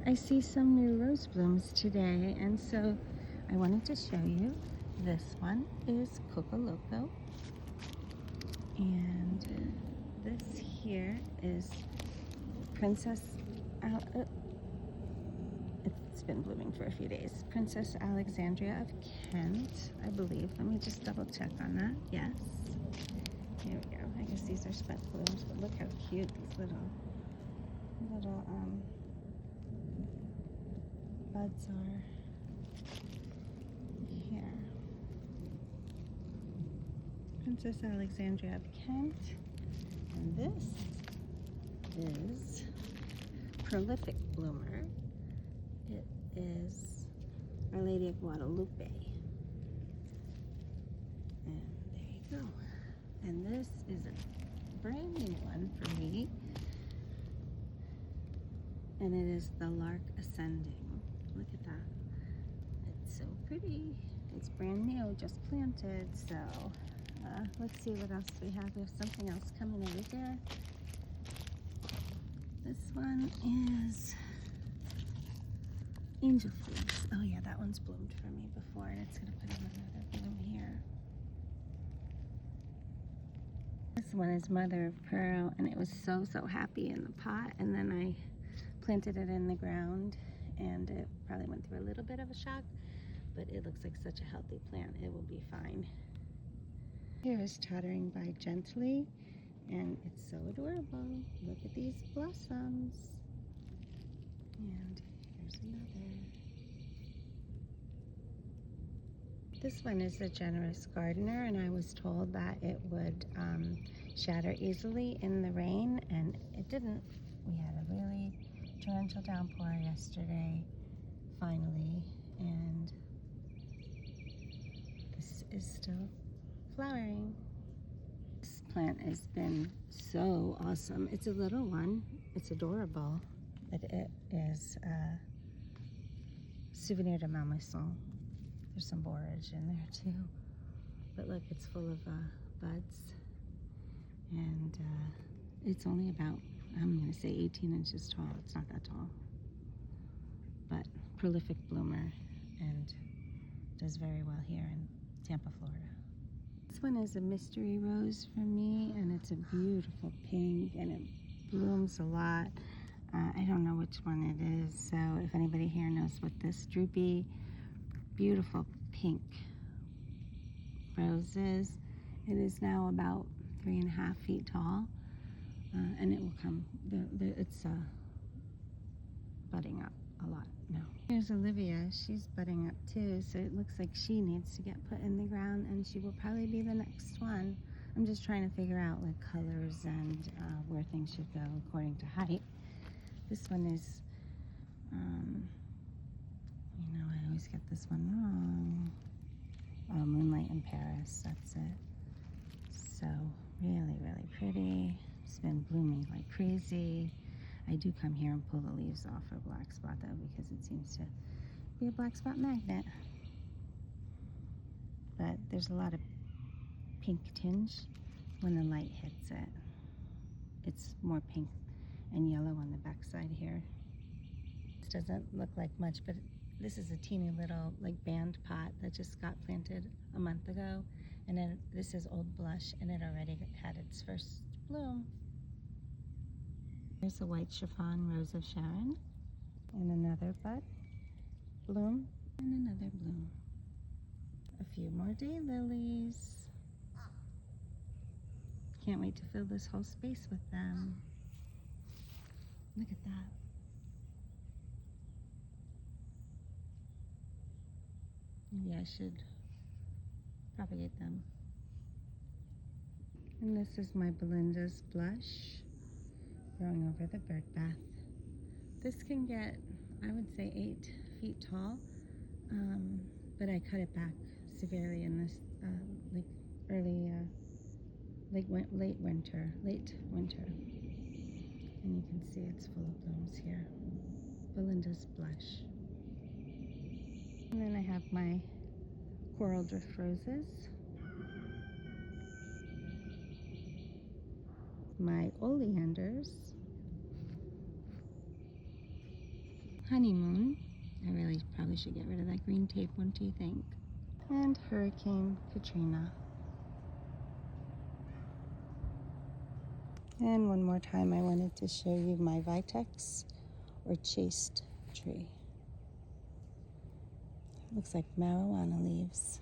I see some new rose blooms today, and so I wanted to show you. This one is Coco Loco, and this here is Princess it's been blooming for a few days. Princess Alexandria of Kent, I believe. Let me just double check on that. Yes. Here we go. I guess these are spent blooms, but look how cute these little buds are here. Princess Alexandria of Kent. And this is Prolific Bloomer. It is Our Lady of Guadalupe. And there you go. And this is a brand new one for me. And it is the Lark Ascending. Look at that. It's so pretty. It's brand new, just planted. So let's see what else we have. We have something else coming over here. This one is Angel Fleece. Oh yeah, that one's bloomed for me before, and it's gonna put in another bloom here. This one is Mother of Pearl, and it was so happy in the pot, and then I planted it in the ground, and it probably went through a little bit of a shock, but it looks like such a healthy plant. It will be fine. Here is Tottering by Gently, and it's so adorable. Look at these blossoms. And here's another. This one is a Generous Gardener, and I was told that it would shatter easily in the rain, and it didn't. We had a really torrential downpour yesterday, finally, and this is still flowering. This plant has been so awesome. It's a little one. It's adorable, but it is a Souvenir de Malmaison. There's some borage in there too. But look, it's full of buds, and it's only about, I'm gonna say 18 inches tall. It's not that tall, but prolific bloomer and does very well here in Tampa, Florida. This one is a mystery rose for me, and it's a beautiful pink, and it blooms a lot. I don't know which one it is, so if anybody here knows what this droopy, beautiful pink rose is, it is now about 3.5 feet tall, and it will come, it's budding up a lot now. Here's Olivia. She's budding up too, so it looks like she needs to get put in the ground, and she will probably be the next one. I'm just trying to figure out like colors and where things should go according to height. This one is, you know, I always get this one wrong. Oh, Moonlight in Paris, that's it. So really, really pretty. It's been blooming like crazy. I do come here and pull the leaves off for black spot though, because it seems to be a black spot magnet. But there's a lot of pink tinge when the light hits it. It's more pink and yellow on the back side here. This doesn't look like much, but this is a teeny little like band pot that just got planted a month ago. And then this is Old Blush, and it already had its first bloom. Here's a white chiffon Rose of Sharon, and another bud, bloom, and another bloom. A few more daylilies. Can't wait to fill this whole space with them. Look at that. Maybe I should propagate them. And this is my Belinda's Blush, growing over the bird bath. This can get, I would say, 8 feet tall, but I cut it back severely in this like early, late winter. And you can see it's full of blooms here. Belinda's Blush. And then I have my Coral Drift Roses, my oleanders, honeymoon. I really probably should get rid of that green tape, wouldn't you think? And Hurricane Katrina. And one more time, I wanted to show you my Vitex or chaste tree. Looks like marijuana leaves.